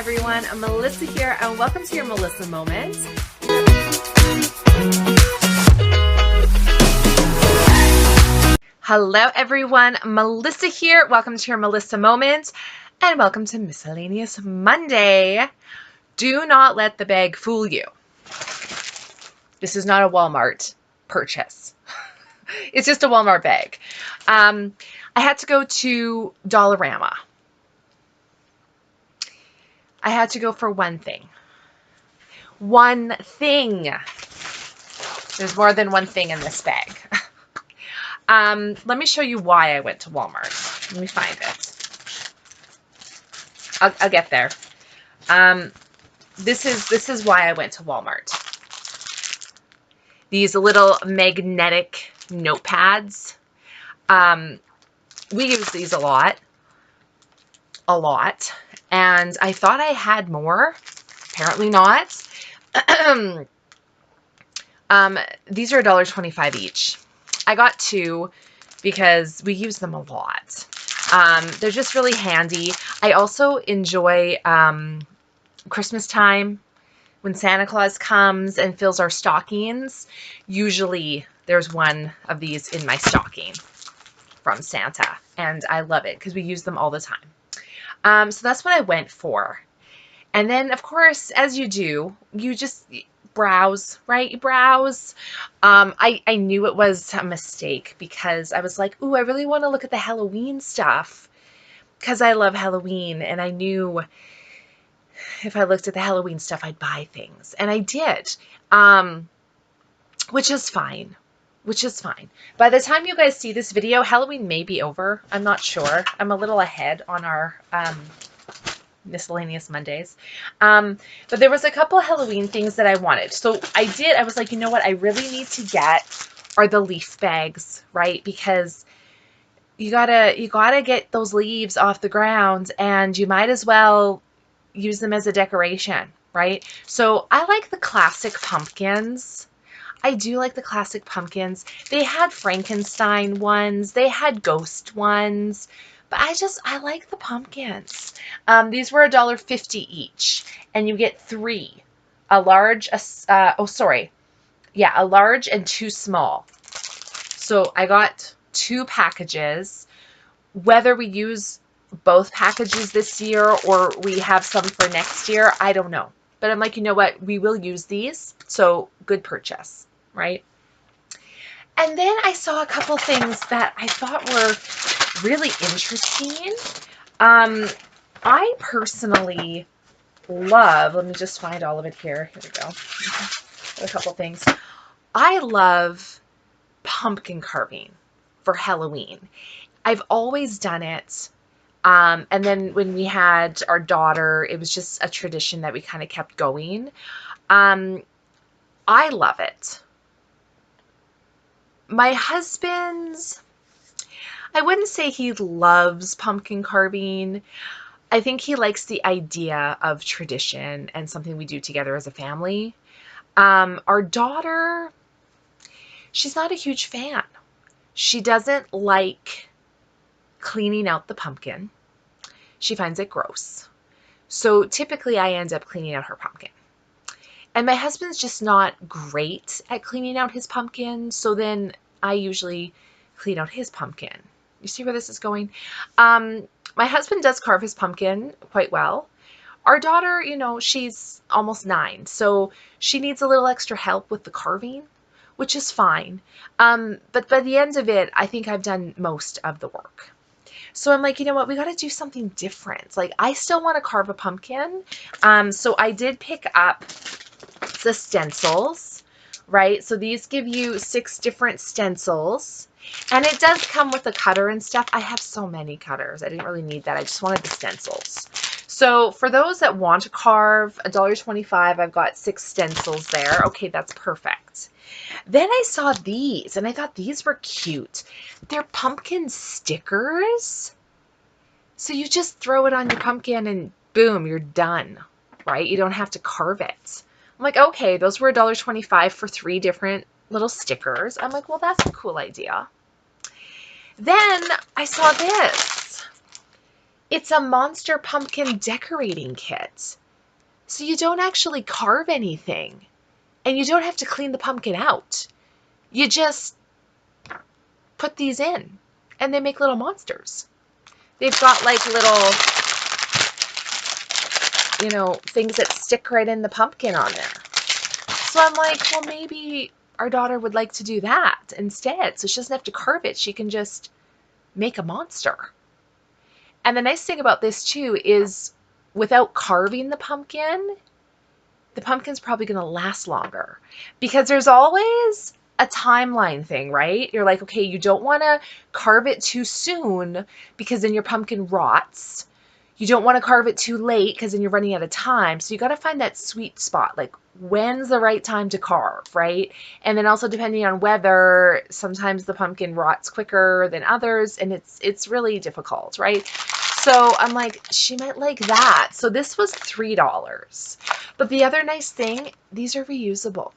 everyone, I'm Melissa here and welcome to your Melissa Moment. Hello everyone, Melissa here. Welcome to your Melissa Moment and welcome to Miscellaneous Monday. Do not let the bag fool you. This is not a Walmart purchase. It's just a Walmart bag. I had to go to Dollarama. I had to go for one thing. One thing. There's more than one thing in this bag. Let me show you why I went to Walmart. Let me find it. I'll get there. This is why I went to Walmart. These little magnetic notepads. We use these a lot. And I thought I had more. Apparently not. These are $1.25 each. I got two because we use them a lot. They're just really handy. I also enjoy Christmas time when Santa Claus comes and fills our stockings. Usually there's one of these in my stocking from Santa, and I love it because we use them all the time. So that's what I went for. And then, of course, as you do, you just browse, right? You browse. I knew it was a mistake because I was like, ooh, I really want to look at the Halloween stuff because I love Halloween. And I knew if I looked at the Halloween stuff, I'd buy things. And I did, which is fine. By the time you guys see this video, Halloween may be over. I'm not sure. I'm a little ahead on our Miscellaneous Mondays. But there was a couple Halloween things that I wanted. So I was like, you know what I really need to get are the leaf bags, right? Because you gotta get those leaves off the ground and you might as well use them as a decoration, right? So I like the classic pumpkins. I do like the classic pumpkins. They had Frankenstein ones. They had ghost ones. But I like the pumpkins. These were $1.50 each. And you get three. A large, a large and two small. So I got two packages. Whether we use both packages this year or we have some for next year, I don't know. But I'm like, you know what? We will use these. So good purchase. Right? And then I saw a couple things that I thought were really interesting. I personally love, let me just find all of it here. Here we go. A couple things. I love pumpkin carving for Halloween. I've always done it. And then when we had our daughter, it was just a tradition that we kind of kept going. I love it. My husband's, I wouldn't say he loves pumpkin carving. I think he likes the idea of tradition and something we do together as a family. Our daughter, she's not a huge fan. She doesn't like cleaning out the pumpkin. She finds it gross. So typically I end up cleaning out her pumpkin. And my husband's just not great at cleaning out his pumpkin, so then I usually clean out his pumpkin. You see where this is going? My husband does carve his pumpkin quite well. Our daughter, you know, she's almost 9, so she needs a little extra help with the carving, which is fine. But by the end of it, I think I've done most of the work. So I'm like, you know what? We got to do something different. Like, I still want to carve a pumpkin. So I did pick up the stencils, right? So these give you 6 different stencils, and it does come with a cutter and stuff. I have so many cutters. I didn't really need that. I just wanted the stencils. So for those that want to carve, $1.25, I've got 6 stencils there. Okay, that's perfect. Then I saw these, and I thought these were cute. They're pumpkin stickers. So you just throw it on your pumpkin and boom, you're done, right? You don't have to carve it. I'm like, okay, those were $1.25 for 3 different little stickers. I'm like, well, that's a cool idea. Then I saw this. It's a monster pumpkin decorating kit. So you don't actually carve anything, and you don't have to clean the pumpkin out. You just put these in, and they make little monsters. They've got like little, things that stick right in the pumpkin on there. So I'm like, well, maybe our daughter would like to do that instead. So she doesn't have to carve it. She can just make a monster. And the nice thing about this too is without carving the pumpkin's probably going to last longer, because there's always a timeline thing, right? You're like, okay, you don't want to carve it too soon because then your pumpkin rots. You don't want to carve it too late because then you're running out of time. So you got to find that sweet spot, like when's the right time to carve, right? And then also depending on weather, sometimes the pumpkin rots quicker than others, and it's really difficult, right? So I'm like, she might like that. So this was $3. But the other nice thing, these are reusable,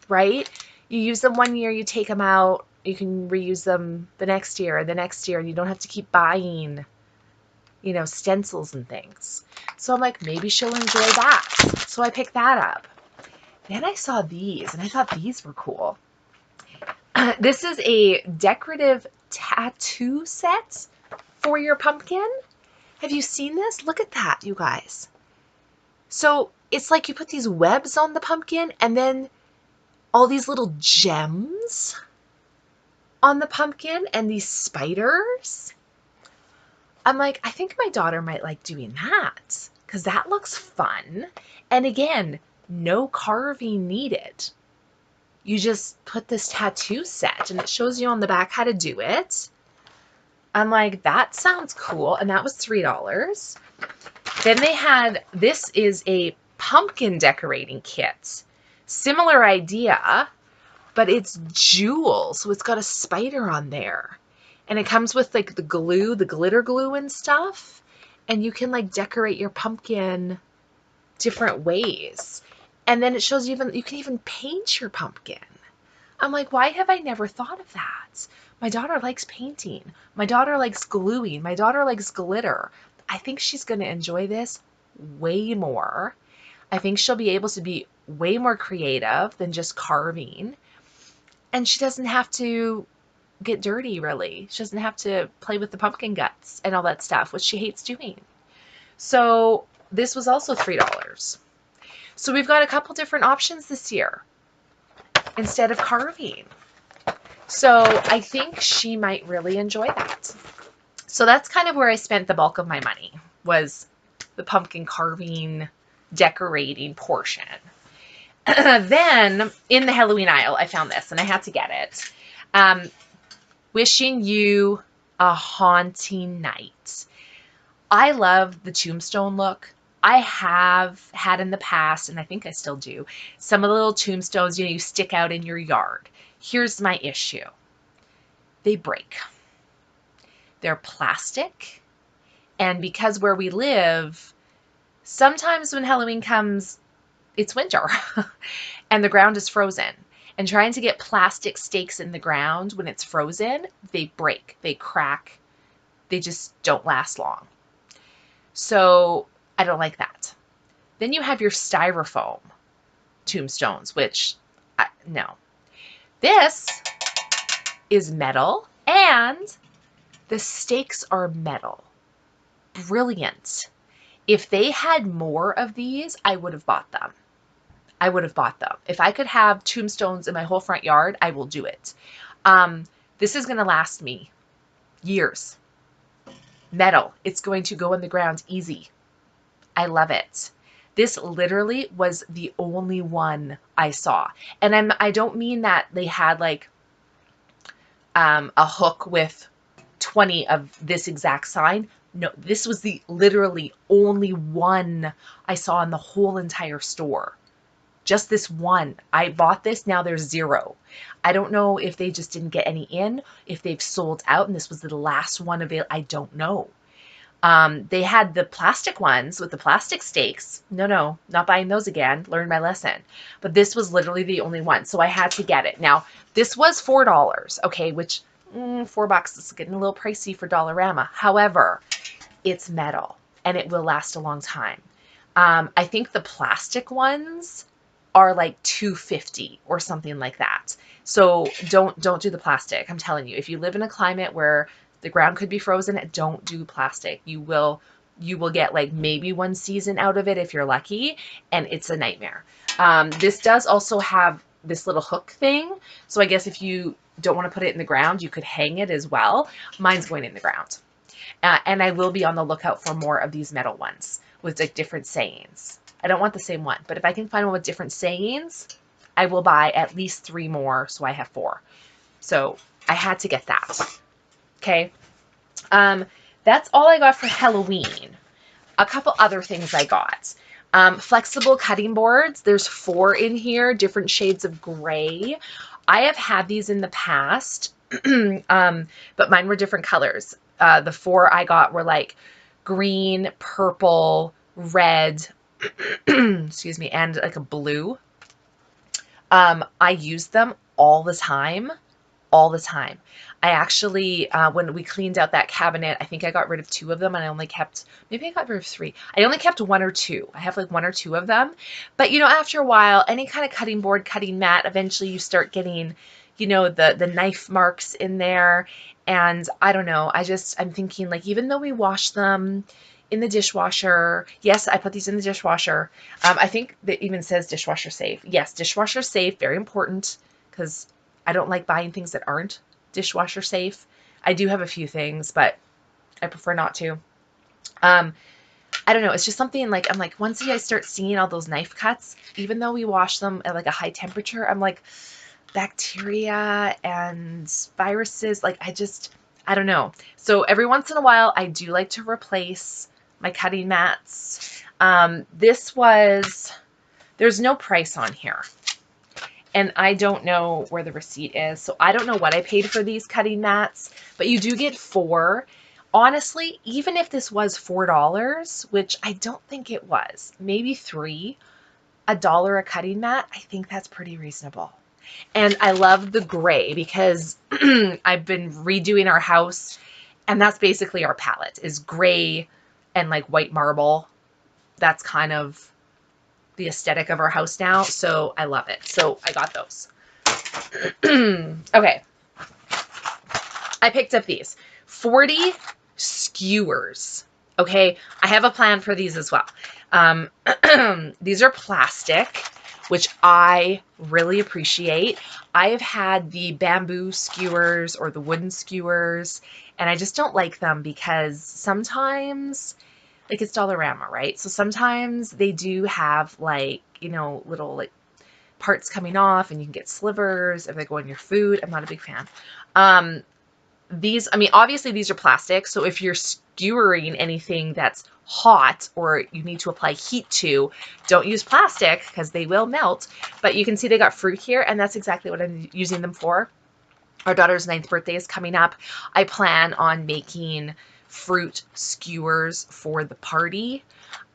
right? You use them one year, you take them out, you can reuse them the next year, and you don't have to keep buying, stencils and things. So I'm like, maybe she'll enjoy that. So I picked that up. Then I saw these, and I thought these were cool. This is a decorative tattoo set for your pumpkin. Have you seen this? Look at that, you guys. So it's like you put these webs on the pumpkin and then all these little gems on the pumpkin and these spiders. I'm like, I think my daughter might like doing that because that looks fun. And again, no carving needed. You just put this tattoo set and it shows you on the back how to do it. I'm like, that sounds cool. And that was $3. Then they had, this is a pumpkin decorating kit. Similar idea, but it's jewels. So it's got a spider on there. And it comes with like the glue, the glitter glue and stuff. And you can like decorate your pumpkin different ways. And then it shows you can even paint your pumpkin. I'm like, why have I never thought of that? My daughter likes painting. My daughter likes gluing. My daughter likes glitter. I think she's going to enjoy this way more. I think she'll be able to be way more creative than just carving. And she doesn't have to get dirty, really. She doesn't have to play with the pumpkin guts and all that stuff, which she hates doing. So this was also $3. So we've got a couple different options this year instead of carving. So I think she might really enjoy that. So that's kind of where I spent the bulk of my money, was the pumpkin carving, decorating portion. Then in the Halloween aisle, I found this and I had to get it. Wishing You a Haunting Night. I love the tombstone look. I have had in the past, and I think I still do, some of the little tombstones, you stick out in your yard. Here's my issue. They break. They're plastic. And because where we live, sometimes when Halloween comes, it's winter and the ground is frozen. And trying to get plastic stakes in the ground when it's frozen, they break, they crack, they just don't last long. So I don't like that. Then you have your styrofoam tombstones, which, no. This is metal, and the stakes are metal. Brilliant. If they had more of these, I would have bought them. I would have bought them. If I could have tombstones in my whole front yard, I will do it. This is going to last me years. Metal. It's going to go in the ground easy. I love it. This literally was the only one I saw. And I don't mean that they had like a hook with 20 of this exact sign. No, this was the literally only one I saw in the whole entire store. Just this one. I bought this. Now there's 0. I don't know if they just didn't get any in, if they've sold out and this was the last one available. I don't know. They had the plastic ones with the plastic stakes. No, not buying those again. Learned my lesson. But this was literally the only one. So I had to get it. Now, this was $4, okay, which $4 is getting a little pricey for Dollarama. However, it's metal and it will last a long time. I think the plastic ones are like $2.50 or something like that. So don't do the plastic. I'm telling you, if you live in a climate where the ground could be frozen, don't do plastic. You will get like maybe one season out of it if you're lucky, and it's a nightmare. This does also have this little hook thing. So I guess if you don't want to put it in the ground, you could hang it as well. Mine's going in the ground. And I will be on the lookout for more of these metal ones with like different sayings. I don't want the same one, but if I can find one with different sayings, I will buy at least 3 more, so I have 4. So I had to get that. Okay. That's all I got for Halloween. A couple other things I got. Flexible cutting boards. There's 4 in here, different shades of gray. I have had these in the past, but mine were different colors. The 4 I got were like green, purple, red, excuse me, and like a blue. I use them all the time. All the time. I actually, when we cleaned out that cabinet, I think I got rid of 2 of them and I only kept, maybe I got rid of 3. I only kept 1 or 2. I have like 1 or 2 of them. But you know, after a while, any kind of cutting board, cutting mat, eventually you start getting, you know, the knife marks in there. And I don't know, I'm thinking like, even though we wash them in the dishwasher, yes, I put these in the dishwasher. I think that even says dishwasher safe. Yes, dishwasher safe, very important, because I don't like buying things that aren't dishwasher safe. I do have a few things, but I prefer not to. I don't know. It's just something like, I'm like, once I start seeing all those knife cuts, even though we wash them at like a high temperature, I'm like, bacteria and viruses, like I don't know. So every once in a while, I do like to replace my cutting mats. There's no price on here. And I don't know where the receipt is, so I don't know what I paid for these cutting mats, but you do get 4. Honestly, even if this was $4, which I don't think it was, maybe 3, $1 a cutting mat, I think that's pretty reasonable. And I love the gray because I've been redoing our house, and that's basically our palette is gray and like white marble. That's kind of the aesthetic of our house now, so I love it. So I got those. Okay. I picked up these 40 skewers. Okay. I have a plan for these as well. These are plastic, which I really appreciate. I have had the bamboo skewers or the wooden skewers, and I just don't like them because sometimes, like, it's Dollarama, right? So sometimes they do have like, you know, little like parts coming off and you can get slivers if they go in your food. I'm not a big fan. These, I mean, obviously these are plastic. So if you're skewering anything that's hot or you need to apply heat to, don't use plastic because they will melt. But you can see they got fruit here, and that's exactly what I'm using them for. Our daughter's 9th birthday is coming up. I plan on making fruit skewers for the party.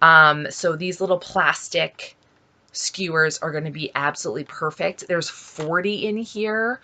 So these little plastic skewers are going to be absolutely perfect. There's 40 in here.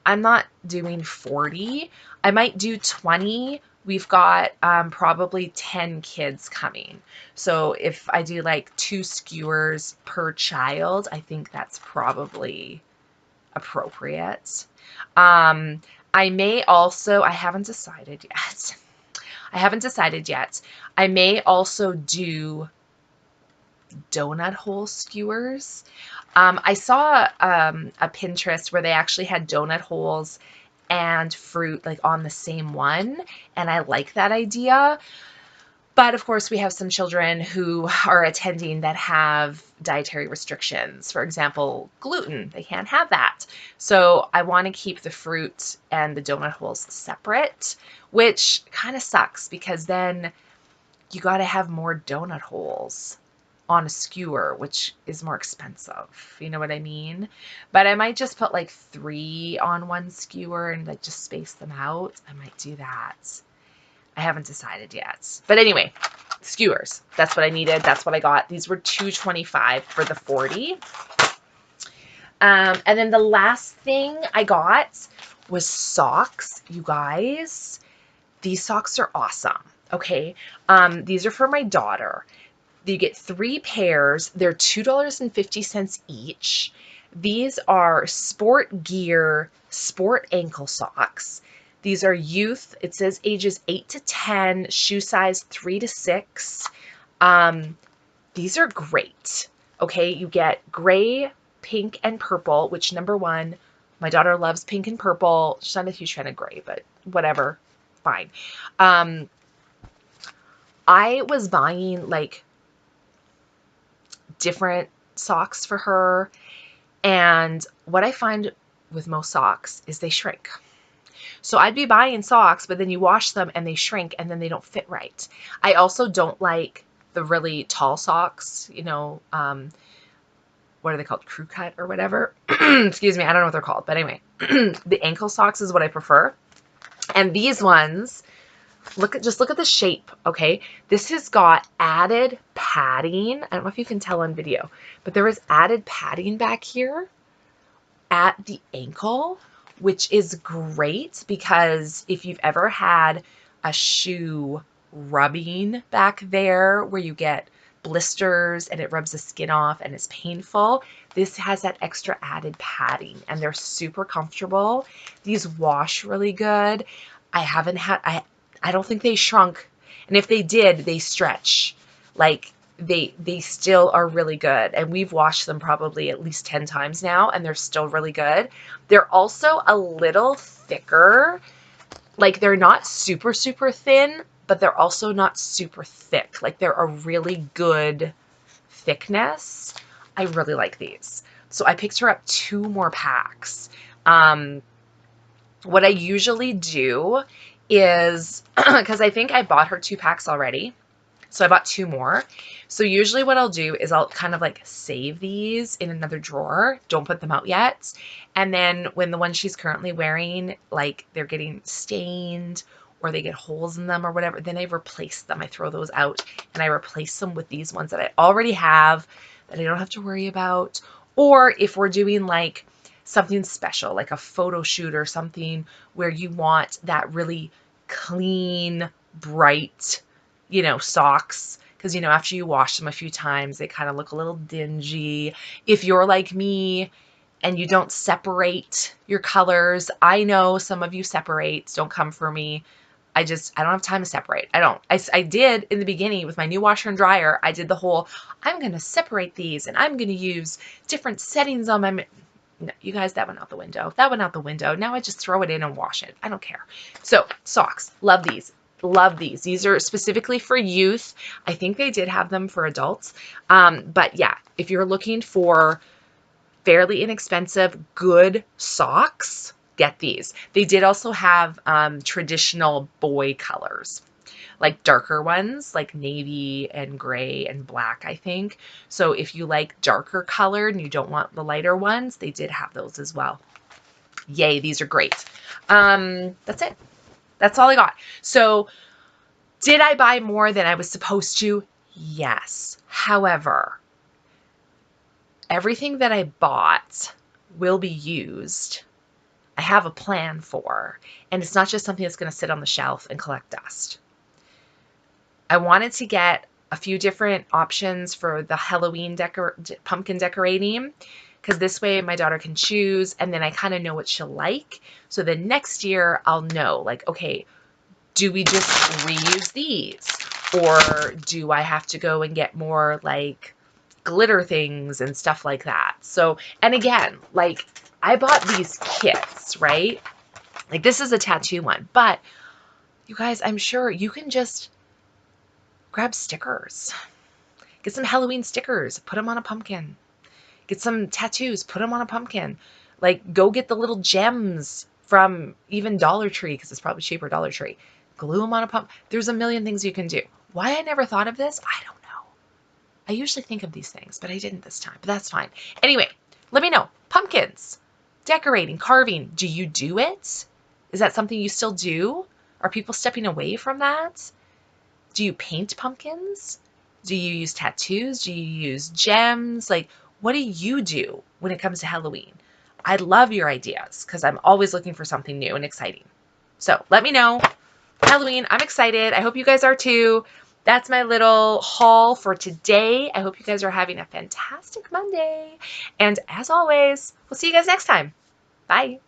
I'm not doing 40. I might do 20. We've got probably 10 kids coming. So if I do like 2 skewers per child, I think that's probably appropriate. I may also, I haven't decided yet. I may also do donut hole skewers. I saw a Pinterest where they actually had donut holes and fruit like on the same one, and I like that idea. But of course, we have some children who are attending that have dietary restrictions. For example, gluten. They can't have that. So I want to keep the fruit and the donut holes separate, which kind of sucks because then you got to have more donut holes on a skewer, which is more expensive. You know what I mean? But I might just put like 3 on one skewer and like just space them out. I might do that. I haven't decided yet. But anyway, skewers. That's what I needed. That's what I got. These were $2.25 for the 40. And then the last thing I got was socks, you guys. These socks are awesome. Okay. These are for my daughter. You get 3 pairs. They're $2.50 each. These are sport gear, sport ankle socks. These are youth. It says ages 8 to 10, shoe size 3 to 6. Um, these are great. Okay, you get gray, pink, and purple, which number one, my daughter loves pink and purple. She's not a huge fan of gray, but whatever, fine. Um, I was buying like different socks for her, and what I find with most socks is they shrink. So I'd be buying socks, but then you wash them and they shrink and then they don't fit right. I also don't like the really tall socks, what are they called? Crew cut or whatever. Excuse me, I don't know what they're called. But anyway, the ankle socks is what I prefer. And these ones, just look at the shape, okay? This has got added padding. I don't know if you can tell on video, but there is added padding back here at the ankle, which is great because if you've ever had a shoe rubbing back there where you get blisters and it rubs the skin off and it's painful, this has that extra added padding and they're super comfortable. These wash really good. I don't think they shrunk, and if they did, they stretch. Like they still are really good, and we've washed them probably at least 10 times now and they're still really good. They're also a little thicker. Like they're not super thin, but they're also not super thick. Like they're a really good thickness. I really like these. So I picked her up 2 more packs. What I usually do is, because I think I bought her 2 packs already, so I bought 2 more. So usually what I'll do is I'll kind of like save these in another drawer. Don't put them out yet. And then when the ones she's currently wearing, like they're getting stained or they get holes in them or whatever, then I replace them. I throw those out and I replace them with these ones that I already have that I don't have to worry about. Or if we're doing like something special, like a photo shoot or something where you want that really clean, bright, socks, because, after you wash them a few times, they kind of look a little dingy. If you're like me and you don't separate your colors, I know some of you separate, don't come for me. I don't have time to separate. I did in the beginning with my new washer and dryer. I did the whole, I'm going to separate these and I'm going to use different settings on my, no, you guys, that went out the window. That went out the window. Now I just throw it in and wash it. I don't care. So socks, love these. Love these. These are specifically for youth. I think they did have them for adults. But yeah, if you're looking for fairly inexpensive, good socks, get these. They did also have traditional boy colors, like darker ones, like navy and gray and black, I think. So if you like darker colored and you don't want the lighter ones, they did have those as well. Yay, these are great. That's it. That's all I got. So did I buy more than I was supposed to? Yes. However, everything that I bought will be used. I have a plan for, and it's not just something that's going to sit on the shelf and collect dust. I wanted to get a few different options for the Halloween pumpkin decorating, because this way my daughter can choose, and then I kind of know what she'll like. So then next year I'll know, like, okay, do we just reuse these? Or do I have to go and get more like glitter things and stuff like that? So, and again, like I bought these kits, right? Like this is a tattoo one, but you guys, I'm sure you can just grab stickers. Get some Halloween stickers, put them on a pumpkin. Get some tattoos, put them on a pumpkin. Like go get the little gems from even Dollar Tree, because it's probably cheaper, Dollar Tree. Glue them on a pump. There's a million things you can do. Why I never thought of this, I don't know. I usually think of these things, but I didn't this time, but that's fine. Anyway, let me know. Pumpkins, decorating, carving. Do you do it? Is that something you still do? Are people stepping away from that? Do you paint pumpkins? Do you use tattoos? Do you use gems? Like, what do you do when it comes to Halloween? I love your ideas because I'm always looking for something new and exciting. So let me know. Halloween. I'm excited. I hope you guys are too. That's my little haul for today. I hope you guys are having a fantastic Monday. And as always, we'll see you guys next time. Bye.